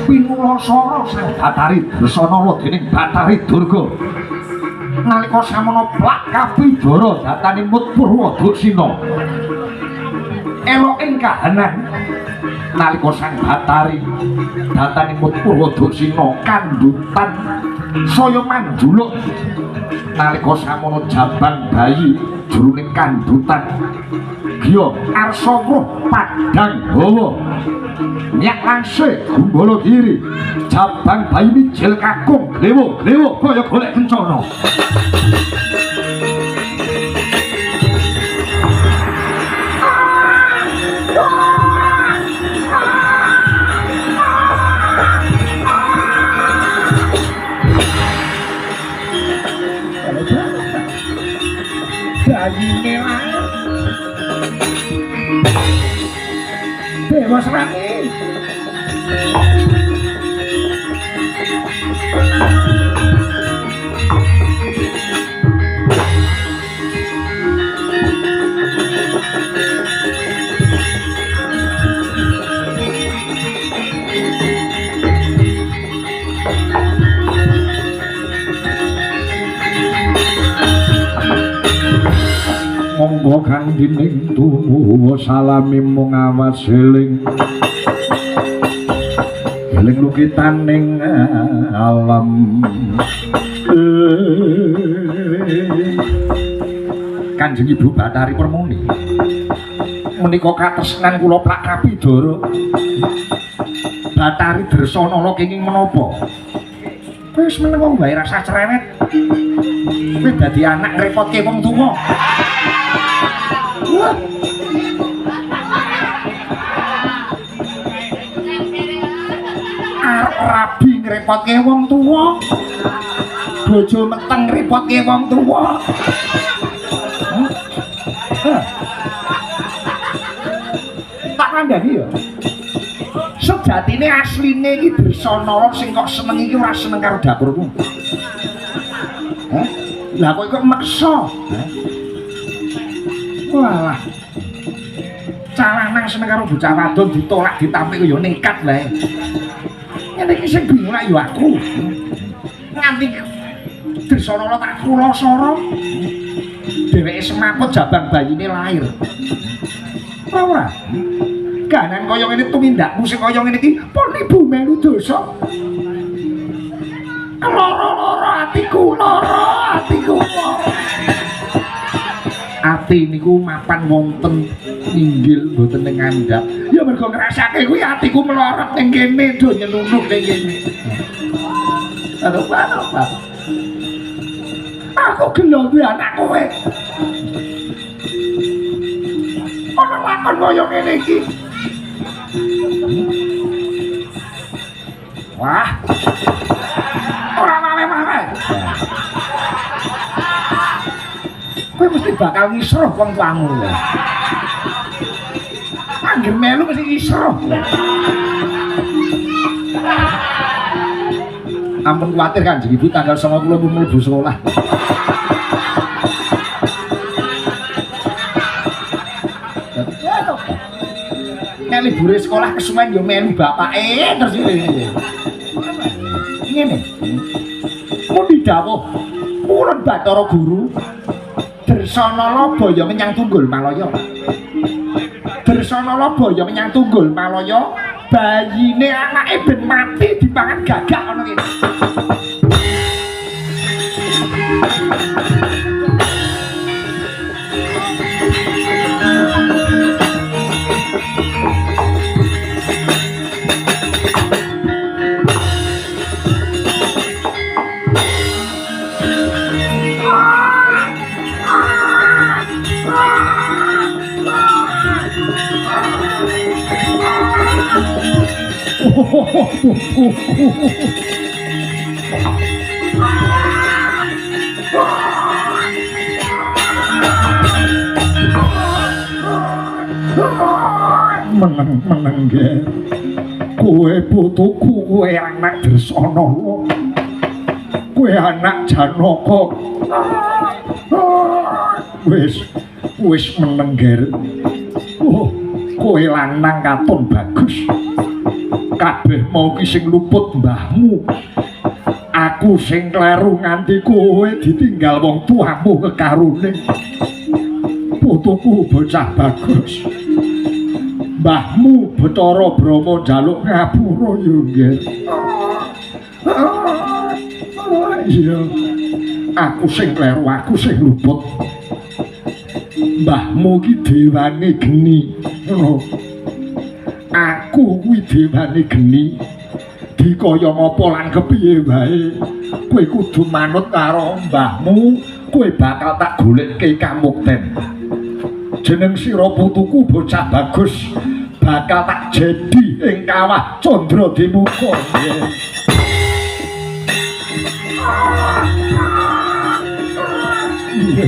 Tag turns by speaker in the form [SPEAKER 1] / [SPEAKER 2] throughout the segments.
[SPEAKER 1] Pinulosara sang Batari Dresana dening Batari Durga nalika samana plak kapidara datanipun Purwadasina elok ing kahanan nalika sang Batari datanipun Purwadasina kandhutan saya manjuluk nalika samana jabang bayi jroning kandhutan giya arsa roh padhang hawa nyak langsung gumbala kiri jabang bayi mijil kakung glewo kaya golek kencana bayine lair Dewa Srani monggo kang dining tuwa salami mung awas eling eling lukitaning alam Kanjeng Ibu Batari Permuni menika katresnan kula Prak Kapidara Batari Dresana kenging menapa wis meneng wong wae rasa cerewet kowe dadi anak ngrepotke wong tuwa rabi ngrepotke wong tuwa bojo meteng ngrepotke wong tuwa tak kandhani ya sejatine asline iki Dresana sing kok seneng iki ora seneng karo dapurmu lah kok meksa walah calanang seneng karo bocah wadon ditolak ditampik ya nekat lae ngene iki sing bingung ya aku nganti Dresana tak kulasara dheweke semaput jabang bayine lair ora ganan kaya ngene tumindakmu sing kaya ngene iki pun ibu melu dosa lara-lara atiku ati niku mapan wonten ninggil mboten ning ngandhap ya mergo ngrasake kuwi atiku melorot ning kene do nyelunuk ning kene apa aku gelo duwe anak kowe ana lakon kaya ngene iki wah ora male-male kowe mesti bakal ngisruh wong tuamu anggere melu mesti ngisruh ampun kuwatir Kanjeng Ibu tanggal 9 kula mlebu sekolah nek libure sekolah kesuwen yo melu bapake terus ngene mun didhawuh purun Bathara Guru Dresana Labaya menyang Tunggul Malaya Dresana Labaya menyang Tunggul Malaya bayine anake ben mati dipangan gagak ngono iki meneng ge kowe putuku, kowe anak Dresana, kowe anak Janaka. Wis meneng ger. Oh, kowe lanang katon bagus. Kabeh mau ki sing luput mbahmu. Aku sing kleru nganti kowe ditinggal wong tuamu kekarune. Putuku bocah bagus. Mbahmu Bathara Brama njaluk ngapura yo nggih. Iya. Aku sing kleru, aku sing luput. Mbahmu ki dewane geni. Ngono. Aku kuwi dewane geni. Dikaya ngapa lan kepiye wae. Kowe kudu manut karo mbahmu, kowe bakal tak golekke kamukten. Jeneng sira putuku bocah bagus. Bakal tak jadi ing kawah Candrademuka. Iya,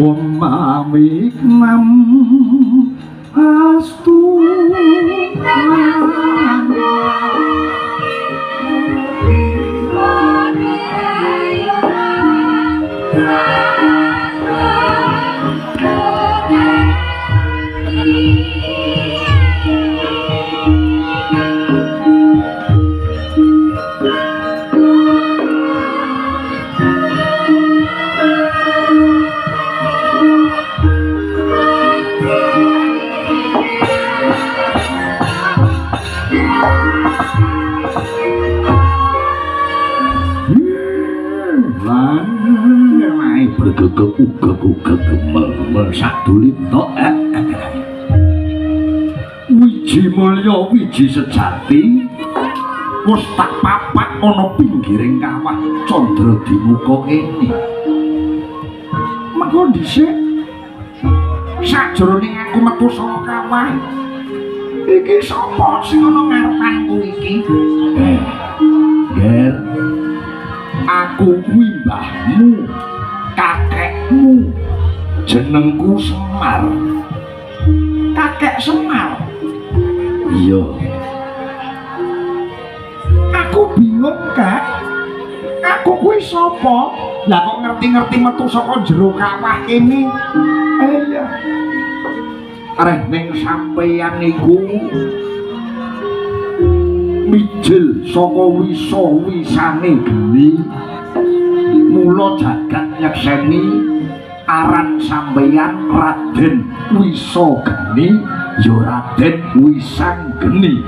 [SPEAKER 1] Wamawiknam astu ugek-ugek gemel-gemel sadulit tok. wiji mulya wiji sejati wis tak papak ana pinggiring kawah Candra Dimuka kene. Mengko dhisik sajroning aku metu saka kawah iki sapa sing ana ngarepanku iki? Ger, aku kuwi mbahmu, kakekmu, jenengku Semar. Kakek Semar. Iya. Aku bingung, Kak. Aku kuwi sapa? Lah kok ngerti-ngerti metu saka jero kawah kene? Iya. Areh ning sampeyan niku mijil saka wisa-wisane geni. Mula jagat nyekseni aran sampeyan Raden Wisageni ya Raden Wisanggeni.